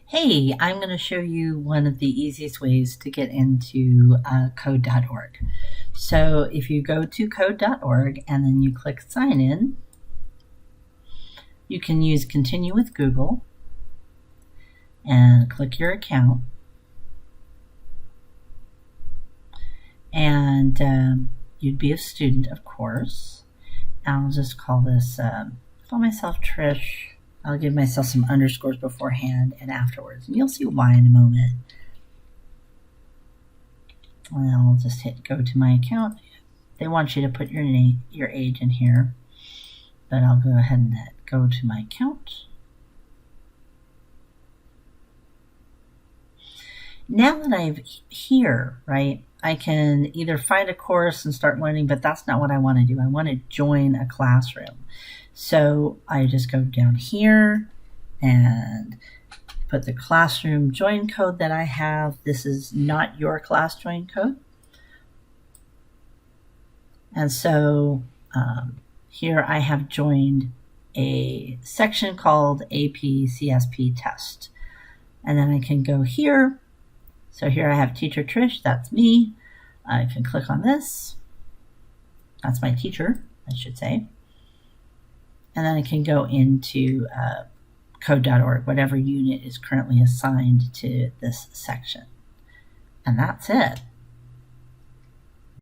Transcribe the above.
Hey, I'm going to show you one of the easiest ways to get into code.org. So if you go to code.org and then you click sign in, you can use continue with Google and click your account. And you'd be a student, of course. And I'll just call myself Trish. I'll give myself some underscores beforehand and afterwards, and you'll see why in a moment. And I'll just hit go to my account. They want you to put your name, your age in here, but I'll go ahead and hit go to my account. Now that I'm here, right, I can either find a course and start learning, but that's not what I want to do. I want to join a classroom. So I just go down here and put the classroom join code that I have. This is not your class join code. And so here I have joined a section called AP CSP test. And then I can go here. So here I have teacher Trish, that's me. I can click on this. That's my teacher, I should say. And then I can go into code.org, whatever unit is currently assigned to this section. And that's it.